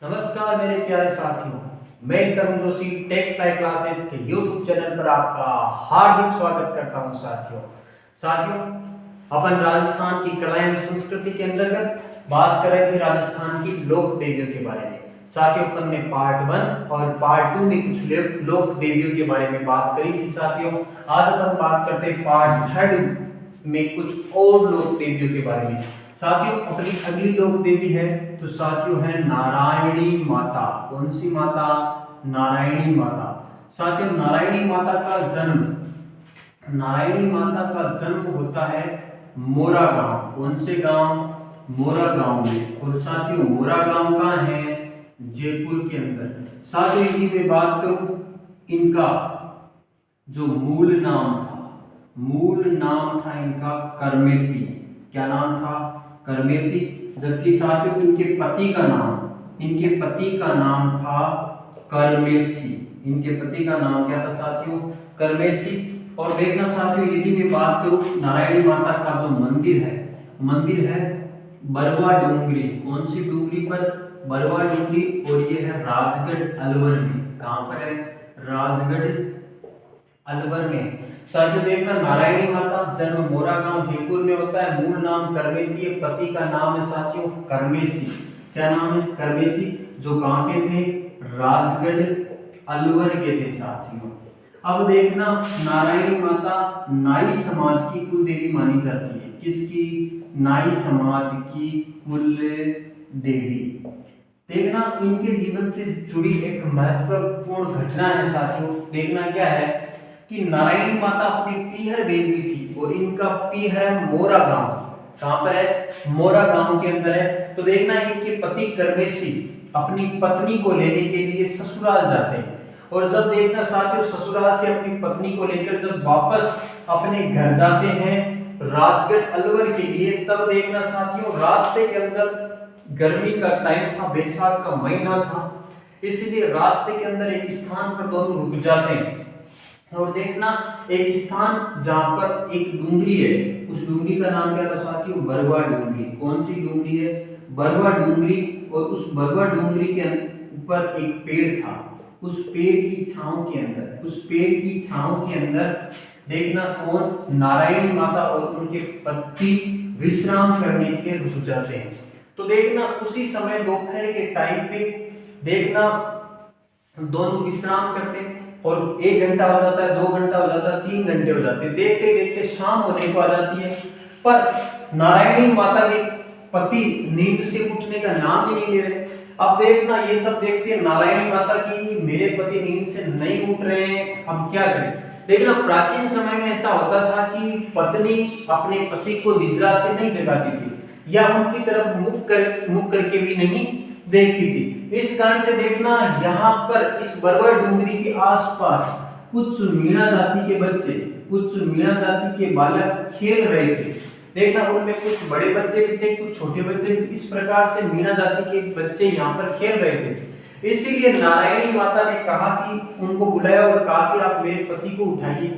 नमस्कार मेरे प्यारे साथियों, मैं तरुण जोशी टेक फ्लाई क्लासेस के यूट्यूब चैनल पर आपका हार्दिक स्वागत करता हूं। साथियों अपन राजस्थान की कला एवं संस्कृति के अंतर्गत बात कर रहे थे राजस्थान की लोक देवियों के बारे में। साथियों अपन ने पार्ट 1 और पार्ट 2 में कुछ लोक देवियों के बारे में बात करी थी। साथियों आज अपन बात करते हैं पार्ट 3 में कुछ और लोक देवियों के बारे में। साथियों अपनी अगली लोक देवी है तो साथियों है नारायणी माता। कौन सी माता? नारायणी माता। साथियों नारायणी माता का जन्म होता है मोरा गांव। कौन से गांव? मोरा गांव में। और साथियों मोरा गांव कहाँ है? जयपुर के अंदर। साथियों यदि मैं बात करूं इनका जो मूल नाम था इनका करमेती। क्या नाम था? करमेती। जबकि साथियों इनके पति का नाम था करमेसी। इनके पति का नाम क्या था साथियों? करमेसी। और देखना साथियों यदि मैं बात करूं नारायणी माता का जो मंदिर है बरवा डूंगरी। कौन सी डूंगरी पर? बरवा डूंगरी। और ये है राजगढ़ अलवर में। कहां पर है? राजगढ़ अलवर में। साथियों देखना नारायणी माता जन्म मोरा गांव जयपुर में होता है। मूल नाम करमेती है, पति का नाम है साथियों करमेसी। क्या नाम है? करमेसी। जो गांव के थे? राजगढ़ अलवर के थे साथियों। अब देखना नारायणी माता नाई समाज की कुल देवी मानी जाती है। किसकी? नाई समाज की कुल देवी। देखना इनके जीवन से जुड़ी एक महत्वपूर्ण घटना है साथियों। देखना क्या है कि नारायणी माता अपनी पीहर गई हुई थी और इनका पीहर है मोरा गांव। कहां पर है? मोरा गांव के अंदर है। तो देखना इनके पति करमेसी अपनी पत्नी को लेने के लिए ससुराल जाते हैं। और जब देखना साथियों ससुराल से अपनी पत्नी को लेकर जब वापस अपने घर जाते हैं राजगढ़ अलवर के लिए, तब देखना साथियों रास्ते के अंदर गर्मी का टाइम था, बैसाख का महीना था, इसलिए रास्ते के अंदर एक स्थान पर दोनों रुक जाते हैं। और देखना एक स्थान जहां पर एक डूंगरी है, उस डूंगरी का नाम क्या था साथियों? बरवा डूंगरी। कौन सी डूंगरी है? बरवा डूंगरी। और उस बरवा डूंगरी के ऊपर एक पेड़ था। उस पेड़ की छांव के अंदर देखना कौन? नारायणी माता और उनके पति विश्राम करने के लिए रुक जाते हैं। तो देखना उसी समय दोपहर के टाइम पे देखना दोनों विश्राम करते हैं और 1 घंटा हो जाता है, 2 घंटा हो जाता है, 3 घंटे हो जाते हैं। देखते देखते शाम होने को आ जाती है, पर नारायणी माता के पति नींद से उठने का नाम ही नहीं ले रहे। अब देखना ये सब देखते हैं नारायणी माता की मेरे पति नींद से नहीं उठ रहे हैं, अब क्या करें। देखना प्राचीन समय में ऐसा होता था कि पत्नी अपने पति को निद्रा से नहीं जगाती थी या उनकी तरफ मुख करके भी नहीं देखती थी। इस कारण से देखना यहाँ पर इस बरवा डूंगरी के आसपास कुछ मीणा जाति के बालक खेल रहे थे। देखना उनमें कुछ बड़े बच्चे भी थे, कुछ छोटे बच्चे भी। इस प्रकार से मीणा जाति के बच्चे यहाँ पर खेल रहे थे। इसीलिए नारायणी माता ने कहा कि उनको बुलाया और कहा कि आप मेरे पति को उठाइए।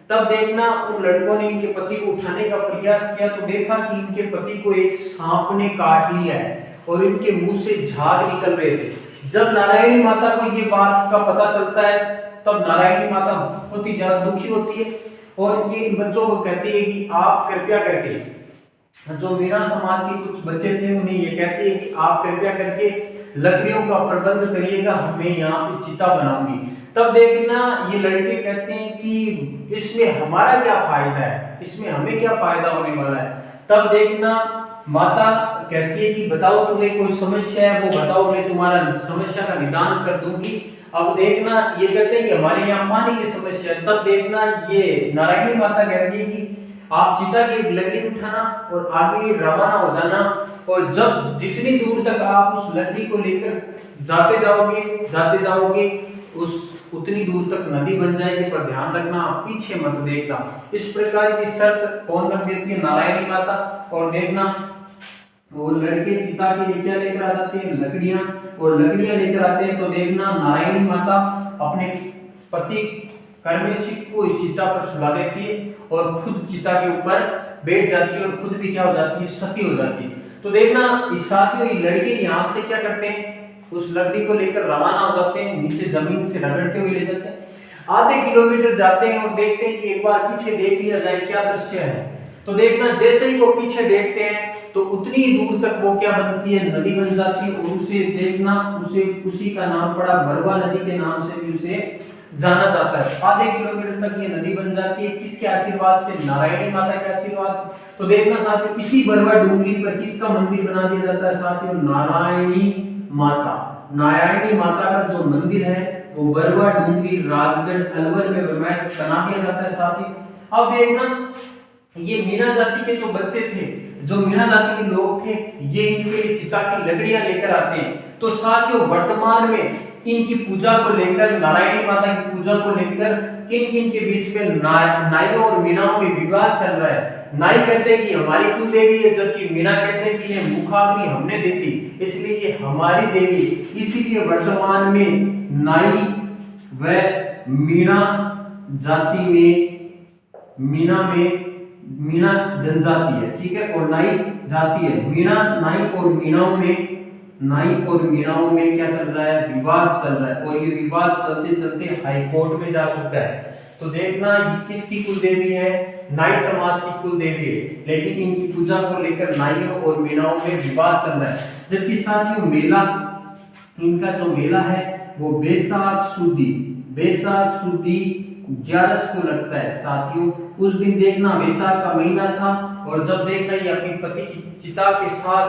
तब देखना उन लड़कों ने इनके पति को उठाने का प्रयास किया तो देखा कि इनके पति को एक सांप ने काट लिया है और इनके मुंह से झाग निकल रहे थे। जब नारायणी माता को ये बात का पता चलता है तब नारायणी माता बहुत ही ज्यादा दुखी होती है और ये इन बच्चों को कहती है कि आप कृपया करके, जो मीणा समाज के कुछ बच्चे थे उन्हें ये कहती है कि आप कृपया करके लकड़ियों का प्रबंध करिएगा, मैं यहाँ पे चिता बनाऊंगी। तब देखना ये लड़के कहते हैं कि इसमें हमारा क्या फायदा है, इसमें हमें क्या फायदा होने वाला है। तब देखना माता कहती है कि बताओ तुम्हें कोई समस्या है, वो बताओ, मैं तुम्हारा समस्या का निदान कर दूंगी। अब देखना ये कहते हैं कि हमारे यहाँ पानी की समस्या है। तब देखना ये नारायणी माता कहती है कि आप चिता की लकड़ी उठाना और आगे रवाना हो जाना, और जब जितनी दूर तक आप उस लकड़ी को लेकर जाते जाओगे उतनी दूर तक नदी बन जाएगी, पर ध्यान रखना आप पीछे मत देखना। इस प्रकार की शर्त कौन रख देती है? नारायणी माता। और देखना वो लड़के चिता के लिए क्या लेकर आ जाते हैं? लकड़ियां। और लकड़ियां लेकर आते हैं तो देखना नारायणी माता अपने पति करमेसी को इस चिता पर सुला देती है और खुद चिता के ऊपर बैठ जाती है और खुद भी क्या हो जाती है? सती हो जाती है। तो देखना इस साथियों ये लड़के यहाँ से क्या करते हैं? उस लकड़ी को लेकर रवाना हो जाते हैं, नीचे जमीन से रगड़ते हुए ले जाते हैं। आधे किलोमीटर जाते हैं और देखते हैं कि एक बार पीछे देख लिया जाए क्या दृश्य है। तो देखना जैसे ही वो पीछे देखते हैं तो उतनी दूर तक वो क्या बनती है, नदी बन जाती है। और उसे देखना उसी का नाम पड़ा बरवा नदी के नाम से भी उसे जाना जाता है। आधे किलोमीटर तक ये नदी बन जाती है, किसके आशीर्वाद से, नारायणी माता के आशीर्वाद से। तो देखना साथियों इसी बरवा डूंगरी पर किसका मंदिर बना दिया जाता है साथियों, नारायणी माता। नारायणी माता का जो मंदिर है वो बरवा डूंगरी राजगढ़ अलवर में बना दिया जाता है साथियों। अब देखना ये मीणा जाति के जो बच्चे थे, जो मीणा जाति के लोग थे, ये इनके चिता की लकड़ियां लेकर आते हैं। तो साथियों वर्तमान में इनकी पूजा को लेकर, नारायणी माता की पूजा को लेकर किन किन के बीच में नाइयों और मीणाओं में विवाद चल रहा है। नाई कहते हैं कि हमारी कुल देवी है, जबकि मीणा कहते हैं कि ये मुखाग्नि हमने दी थी इसलिए ये हमारी देवी। इसीलिए वर्तमान में नाई व मीणा जाति में मीणा जनजाति है, ठीक है, और नाई जाति है। नाई और मीणाओं में क्या चल रहा है, विवाद चल रहा है। और ये विवाद चलते चलते हाई कोर्ट में जा चुका है। तो देखना ये किसकी कुल देवी है, नाई समाज की कुल देवी है, लेकिन इनकी पूजा को लेकर नाइयों और मीणाओं में विवाद चल रहा है। जबकि साथियों मेला, इनका जो मेला है वो बैसाख सुदी 11 को लगता है साथियों। उस दिन देखना वैशाख का महीना था और जब देखना ये अपनी पति की चिता के साथ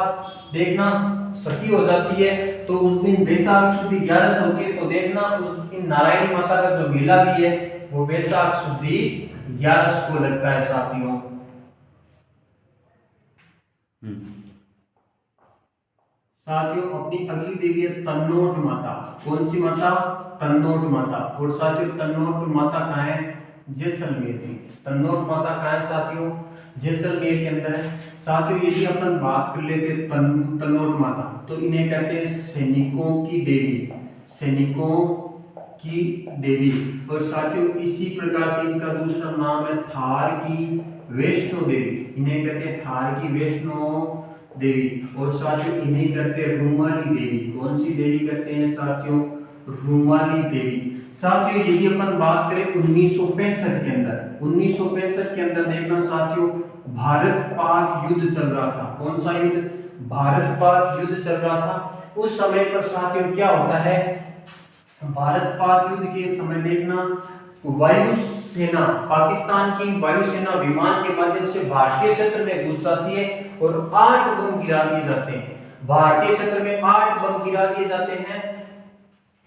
देखना सती हो जाती है, तो उस दिन बैसाख सुदी 11 होती है। तो देखना उस दिन नारायणी माता का जो मेला भी है वो बैसाख सुदी 11 को लगता है साथियों। साथियों अपनी अगली देवी है तन्नोट माता। कौन सी माता, तन्नोट माता। और साथियों तन्नोट माता कहाँ है, जैसलमेर में। तन्नोट माता कहाँ है साथियों, जैसलमेर के अंदर है। साथियों यदि अपन बात कर लेते तन्नोट माता, तो इन्हें कहते हैं सैनिकों की देवी, सैनिकों की देवी। और साथियों इसी प्रकार से इनका दूसरा नाम है थार की वैष्णो देवी। इन्हें कहते हैं थार की वैष्णो देवी। और साथियों इन्हें कहते हैं रूमाली देवी। कौन सी देवी कहते हैं साथियों, रूमाली देवी। साथियों यदि अपन बात करें 1965 के अंदर, 1965 के अंदर देखना साथियों भारत पाक युद्ध चल रहा था। कौन सा युद्ध, भारत पाक युद्ध चल रहा था। उस समय पर साथियों क्या होता है, भारत पाक युद्ध के समय देखना वायुसेना, पाकिस्तान की वायुसेना विमान के माध्यम से भारतीय क्षेत्र में घुस जाती है और 8 बम गिरा दिए जाते हैं। भारतीय क्षेत्र में 8 बम गिरा दिए जाते हैं।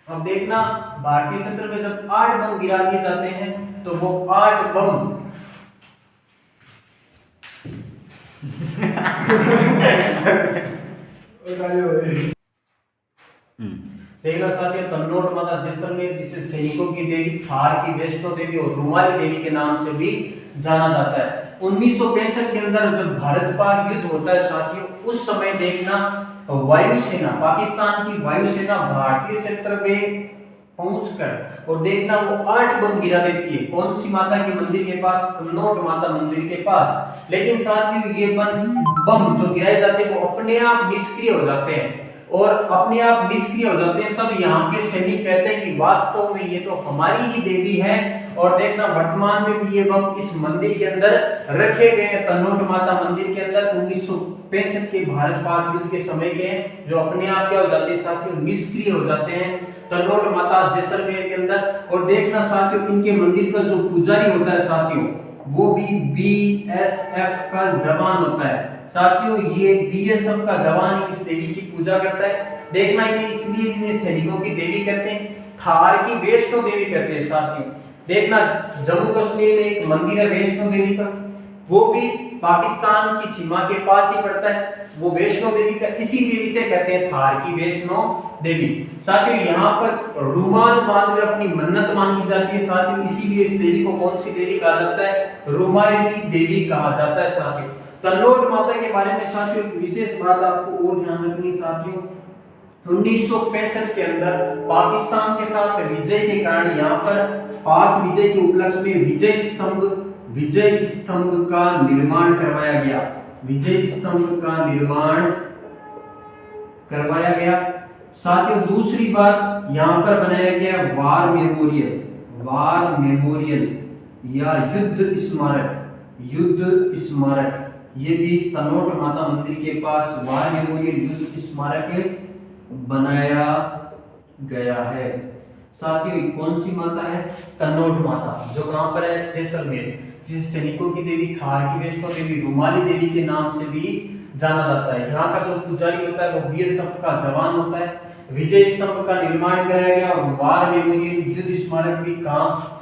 अब देखना भारतीय क्षेत्र में जब 8 बम गिरा दिए जाते हैं तो वो 8 बम देखना साथियों तन्नोट माता जैसलमेर, जिसे सैनिकों की देवी, थार की वैष्णो देवी और रूमाली देवी के नाम से भी जाना जाता है। 1965 के अंदर जब भारत पाक युद्ध होता है साथियों, उस समय देखना वायुसेना, पाकिस्तान की वायुसेना भारतीय क्षेत्र में पहुंचकर और देखना वो 8 बम गिरा देती है। कौन सी माता के मंदिर के पास, तन्नोट माता मंदिर के पास। लेकिन साथियों ये बम जो गिराए जाते हैं वो अपने आप निष्क्रिय हो जाते हैं और अपने आप निष्क्रिय हो जाते हैं। तब यहाँ के सैनिक कहते हैं कि वास्तव में ये तो हमारी ही देवी है। और देखना वर्तमान में भी ये बम इस मंदिर के अंदर रखे गए हैं, तन्नोट माता मंदिर के अंदर। 1965 के भारत पाक युद्ध के समय के हैं, जो अपने आप क्या हो जाते हैं साथियों, निष्क्रिय हो जाते हैं तन्नोट माता जैसलमेर के अंदर। और देखना साथियों इनके मंदिर का जो पुजारी होता है साथियों, वो भी बीएसएफ का जवान होता है साथियों। ये बीएसएफ का जवान इस देवी की पूजा करता है। देखना इन्हें इसलिए इन्हें सैनिकों की देवी कहते हैं, थार की वैष्णो देवी कहते हैं साथियों। देखना जम्मू कश्मीर में एक मंदिर है वैष्णो देवी का, वो भी पाकिस्तान की सीमा के पास ही पड़ता है वो वैष्णो देवी का, इसीलिए इसे कहते हैं थार की वैष्णो देवी। साथियों यहाँ पर रुमाल बांधकर अपनी मन्नत मांगी जाती है साथियों, इसीलिए इस देवी को कौन सी देवी कहा जाता है, रुमाली देवी कहा जाता है साथियों। तन्नोट माता के बारे में साथियों विशेष बात आपको और ध्यान रखनी है साथियों। 1965 के अंदर पाकिस्तान के साथ विजय के कारण यहाँ पर पाक विजय के उपलक्ष्य में विजय स्तंभ का निर्माण करवाया गया। विजय स्तंभ का निर्माण करवाया गया साथियों दूसरी बात यहाँ पर बनाया गया वार मेमोरियल, वार मेमोरियल या युद्ध स्मारक, युद्ध स्मारक, ये भी तनोट माता मंदिर के पास वार मेमोरियल युद्ध स्मारक बनाया गया है। साथियों कौन सी माता है? तनोट माता, जो कहां पर है? जैसलमेर, जिसे सैनिकों की देवी, थार की वैष्णो देवी, रुमाली देवी के नाम से भी जाना जाता है। यहाँ का जो पुजारी होता है वो बीएसएफ का जवान होता है। विजय स्तंभ का निर्माण कराया गया और वार मेमोरियल युद्ध स्मारक भी कहाँ?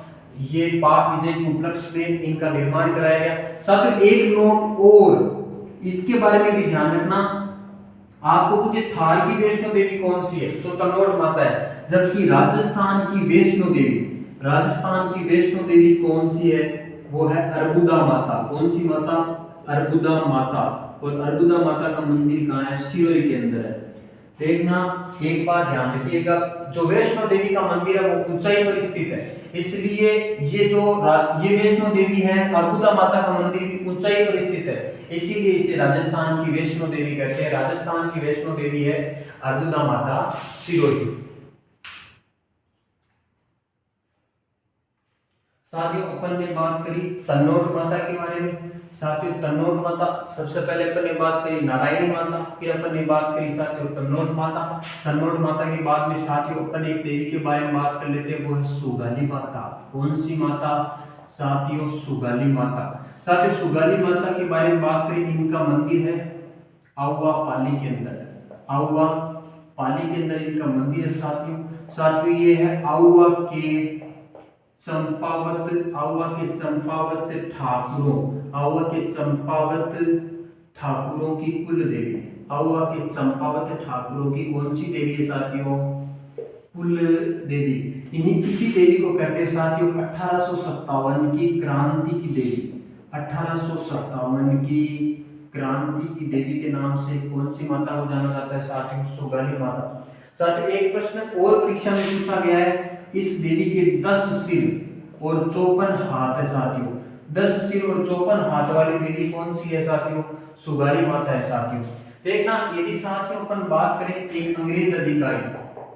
ये पाक विजय के उपलक्ष्य में इनका निर्माण कराया गया। साथियों एक नोट और इसके बारे में भी ध्यान रखना, आपको पूछे थार की वैष्णो देवी कौन सी है, तो तनोट माता है, जबकि राजस्थान की वैष्णो देवी, राजस्थान की वैष्णो देवी कौन सी है? वो है अर्बुदा माता। कौन सी माता? अर्बुदा माता। और अर्बुदा माता का मंदिर कहाँ है? सिरोही के अंदर है। देखना एक बात ध्यान रखिएगा, जो वैष्णो देवी का मंदिर है वो ऊंचाई पर स्थित है, इसलिए ये वैष्णो देवी है, अर्बुदा माता का मंदिर भी ऊंचाई पर स्थित है, इसीलिए इसे राजस्थान की वैष्णो देवी कहते हैं। राजस्थान की वैष्णो देवी है अर्बुदा माता सिरोही। साथियों अपन ने बात करी तन्नोट माता के बारे में। साथियों तन्नोट माता, सबसे पहले अपन ने बात करी नारायणी माता, फिर अपन ने बात करी साथियों तन्नोट माता। तन्नोट माता के बाद में साथियों अपन एक देवी के बारे में बात कर लेते हैं, वो है सुगाली माता। कौन सी माता? साथियों सुगाली माता। साथियों सुगाली माता के बारे में बात करें, इनका मंदिर है आउवा पाली के अंदर, आउवा पाली के अंदर इनका मंदिर है साथियों ये है आउवा के चंपावत, आउवा के चंपावत ठाकुरों, आउवा के चंपावत ठाकुरों की कुल देवी, आउवा के चंपावत ठाकुरों की कौन सी देवी है साथियों? कुल देवी। इन्हीं किसी देवी को कहते हैं साथियों 1857 की क्रांति की देवी, 1857 की क्रांति की देवी के नाम से कौन सी माता को जाना जाता है साथियों? सुगाली माता। साथियों एक प्रश्न और परीक्षा में पूछा गया है, इस देवी के 10 सिर और 54 हाथ है साथियों। 10 सिर और 54 हाथ वाली देवी कौन सी है साथियों? सुगाली माता है साथियों। देखना यदि साथियों अपन बात करें एक अंग्रेज अधिकारी,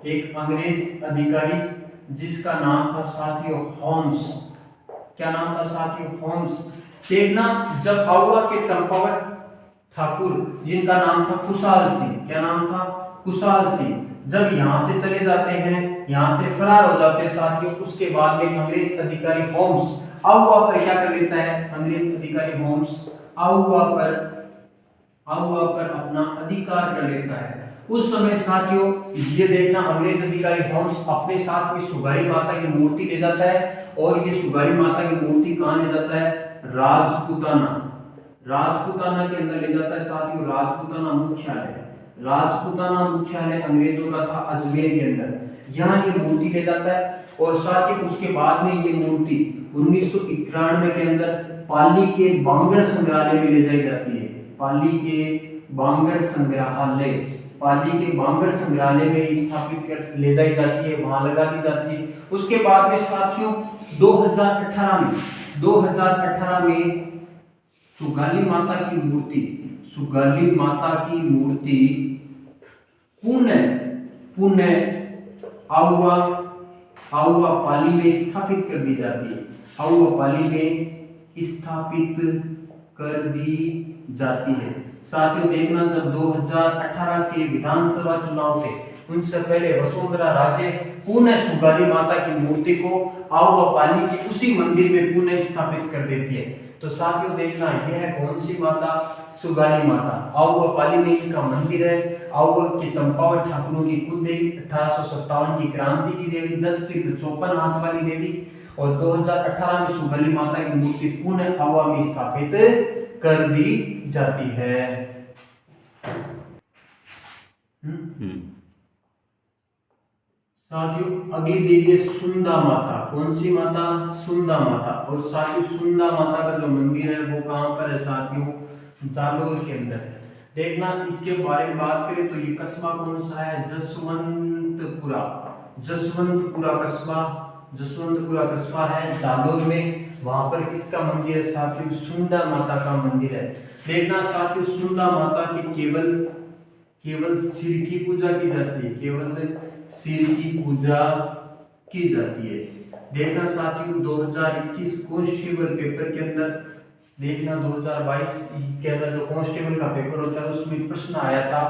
एक अंग्रेज अधिकारी जिसका नाम था साथियों होम्स। क्या नाम था साथियों? होम्स। देखना जब आउवा के चंपावत ठाकुर जिनका नाम था कुशाल सिंह, क्या नाम था? कुशाल सिंह, जब यहाँ से चले जाते हैं, यहाँ से फरार हो जाते हैं साथियों, उसके बाद में अंग्रेज अधिकारी होम्स आउवा पर क्या कर लेता है? अंग्रेज अधिकारी होम्स आउवा पर अपना अधिकार कर लेता है। उस समय साथियों ये देखना अंग्रेज अधिकारी होम्स अपने साथ में सुगाली माता की मूर्ति ले जाता है, और ये सुगाली माता की मूर्ति कहाँ ले जाता है? राजपूताना, राजपूताना के अंदर ले जाता है साथियों। राजपूताना मुख्यालय, राजपूताना मुख्यालय अंग्रेजों का था अजमेर के अंदर, यहाँ ये मूर्ति ले जाता है। और साथ ही उसके बाद में ये मूर्ति 1991 के अंदर पाली के बांगड़ संग्रहालय में ले जाई जाती है। पाली के बांगड़ संग्रहालय, पाली के बांगड़ संग्रहालय में स्थापित कर ले जाई जाती है, वहां लगा दी जाती है। उसके बाद में साथियों 2018 में सुगाली माता की मूर्ति, सुगाली माता की मूर्ति पुणे आउवा पाली में स्थापित कर दी जाती है, आउवा पाली में स्थापित कर दी जाती है। साथियों देखना जब 2018 के विधानसभा चुनाव थे, उनसे पहले वसुंधरा राजे पुनः सुगाली माता की मूर्ति को आउवा पाली के उसी मंदिर में पुनः स्थापित कर देती है। तो साथियों देखना यह कौन सी माता? सुगाली माता। आउवा पाली में इनका मंदिर है, आउवा के चंपावत ठाकुरों की कुल देवी, 1857 की क्रांति की देवी, 10 सिर 54 हाथ वाली देवी, और 2018 में सुगाली माता की मूर्ति पुनः आउवा में स्थापित कर दी जाती है। साथियों अगली देवी है सुंदा माता। कौन सी माता? सुंदा माता। और साथियों सुंदा माता का जो मंदिर है वो कहाँ पर है साथियों? जालोर के अंदर है। देखना इसके बारे में बात करें तो ये कस्बा कौन सा है? जसवंतपुरा, जसवंतपुरा कस्बा, जसवंतपुरा कस्बा है जालोर में। वहां पर किसका मंदिर है साथियों? सुंदा माता का मंदिर है। देखना साथियों सुंदा माता के केवल सिर की पूजा की जाती है, केवल सिर की पूजा की जाती है। देखना साथियों 2021 कांस्टेबल पेपर के अंदर, देखना 2022 के अंदर जो कांस्टेबल का पेपर होता है उसमें प्रश्न आया था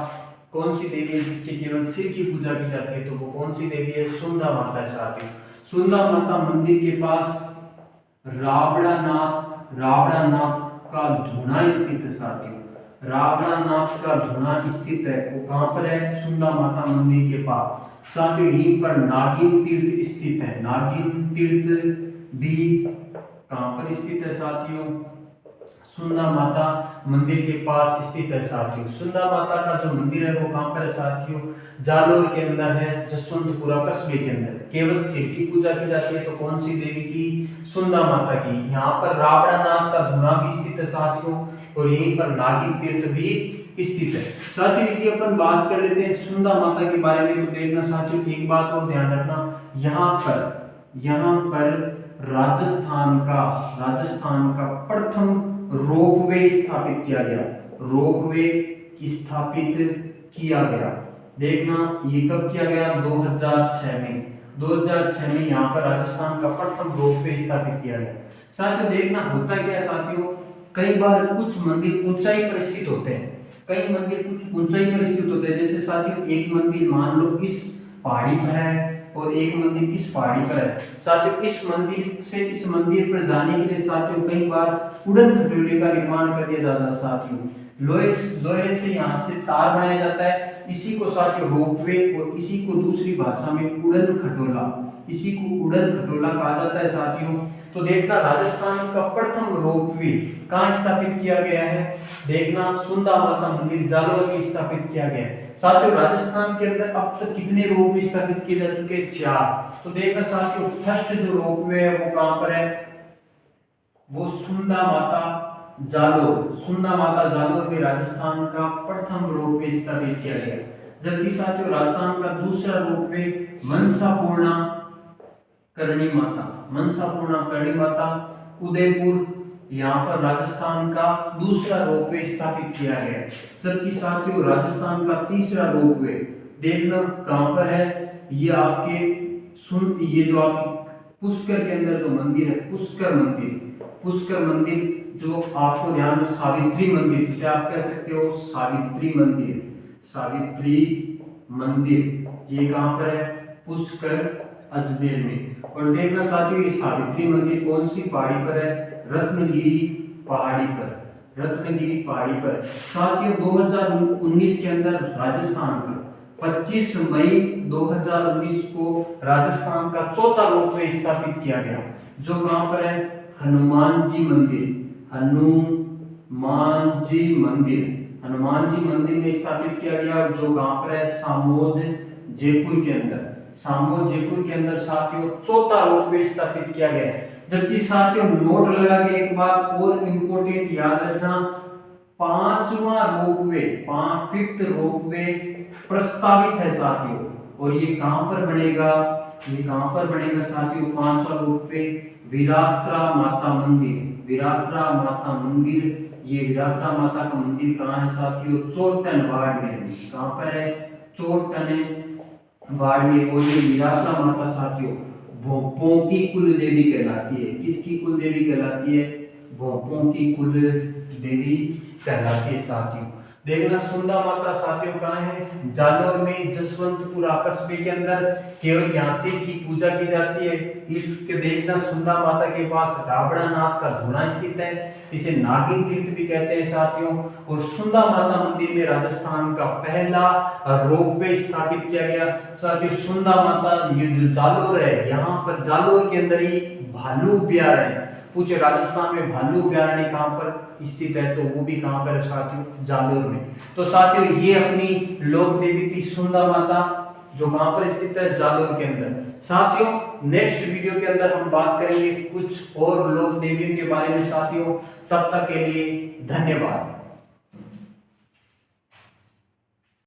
कौन सी देवी है जिसके केवल सिर की पूजा की जाती है, तो वो कौन सी देवी है? सुंदा माता है साथियों। सुंदा माता मंदिर के पास रावणानाथ का धूना स्थित है साथियों। रावणानाथ का धूना स्थित है, वो कहां पर है? सुंदा माता मंदिर के पास। साथियों यहीं पर नागिन तीर्थ स्थित है। नागिन तीर्थ भी कहां पर स्थित है साथियों? सुंदा माता मंदिर के पास स्थित है साथियों। सुंदा माता का जो मंदिर है वो कहां पर है साथियों? जालोर के अंदर है, जसवंतपुरा कस्बे के अंदर। केवल सिर की पूजा की जाती है, तो कौन सी देवी की? सुंदा माता की। यहाँ पर रावणानाथ का धूना भी स्थित है साथियों, और यहीं पर नागिन तीर्थ भी स्थित है। साथियों यदि अपन बात कर लेते हैं सुंदा माता के बारे में, तो देखना साथियों एक बात और ध्यान रखना, यहाँ पर राजस्थान का प्रथम रोपवे स्थापित किया गया। रोपवे स्थापित किया गया। देखना ये कब किया गया? 2006 में। 2006 में यहाँ पर राजस्थान का प्रथम रोपवे स्थापित किया गया। साथियों देखना होता क्या है साथियों, कई बार कुछ मंदिर ऊंचाई पर स्थित होते हैं, कई मंदिर कुछ ऊंचाई पर स्थित होते हैं। जैसे साथियों एक मंदिर मान लो इस पहाड़ी पर है और एक मंदिर इस पहाड़ी पर है। साथियों इस मंदिर से इस मंदिर पर जाने के लिए साथियों कई बार उड़न खटोले का निर्माण कर दिया जाता है साथियों। लोहे से यहाँ से तार बनाया जाता है, इसी को साथियों रोपवे और इसी को दूसरी भाषा में उड़न खटोला, इसी को उड़न खटोला कहा जाता है साथियों। तो देखना राजस्थान का प्रथम रोपवे कहाँ स्थापित किया गया है? देखना सुंदा माता मंदिर जालोर में स्थापित किया गया है। साथियों राजस्थान के अंदर अब तक कितने रोपवे स्थापित किए जा चुके हैं? 4। तो देखना साथियों फर्स्ट जो रोपवे है वो कहां पर है? वो सुंदा माता जालोर में राजस्थान का प्रथम रोपवे स्थापित किया गया। जबकि साथियों राजस्थान का दूसरा रोपवे मनसापूर्णा करणी माता उदयपुर, यहाँ पर राजस्थान का दूसरा रोपवे स्थापित किया गया। जबकि साथियों राजस्थान का तीसरा रोपवे देखना कहां पर है? ये जो आपके पुष्कर के अंदर जो मंदिर है, पुष्कर मंदिर जो आपको ध्यान में सावित्री मंदिर, जिसे आप कह सकते हो सावित्री मंदिर, ये कहां पर है? पुष्कर अजमेर में। और देखना साथियों ये सावित्री मंदिर कौन सी पहाड़ी पर है? रत्नगिरी पहाड़ी पर। साथियों 2019 के अंदर राजस्थान का 25 मई 2019 को राजस्थान का चौथा रोपवे स्थापित किया गया, जो कहां पर है? हनुमान जी मंदिर में स्थापित किया गया, जो कहां पर है? सामोद जयपुर के अंदर साथियों चौथा रोपवे स्थापित किया गया है। जबकि साथियों नोट लगा के एक बात और इम्पोर्टेंट याद रखना, फिफ्थ रोपवे प्रस्तावित है साथियों, और ये कहां पर बनेगा? साथियों पांचवा रोपवे विरात्रा माता मंदिर। ये विरात्रा माता का मंदिर कहां है साथियों? चोटन वार्ड में। कहां पर है? चोटन वार्ड में। और ये विरात्रा माता साथियों भोपों की कुल देवी कहलाती है। किसकी कुल देवी कहलाती है? भोपों की कुल देवी कहलाती है साथियों। देखना सुंदा माता साथियों कहाँ है? जालोर में, जसवंतपुरा कस्बे के अंदर। केवल यहाँ से की पूजा की जाती है। इसके देखना सुंदा माता के पास रावणानाथ का धूना स्थित है, इसे नागिन तीर्थ भी कहते हैं साथियों। और सुंदा माता मंदिर में राजस्थान का पहला रोपवे स्थापित किया गया। साथियों सुंदा माता ये जो जालोर है, यहाँ पर जालोर के अंदर ही भालू अभयारण्य, पूछे राजस्थान में भालू अभयारण्य कहाँ पर स्थित है, तो वो भी कहाँ पर है साथियों? जालोर में। तो साथियों ये अपनी लोक देवी थी सुंदा माता, जो कहाँ पर स्थित है? जालोर के अंदर। साथियों नेक्स्ट वीडियो के अंदर हम बात करेंगे कुछ और लोक देवियों के बारे में साथियों। तब तक के लिए धन्यवाद।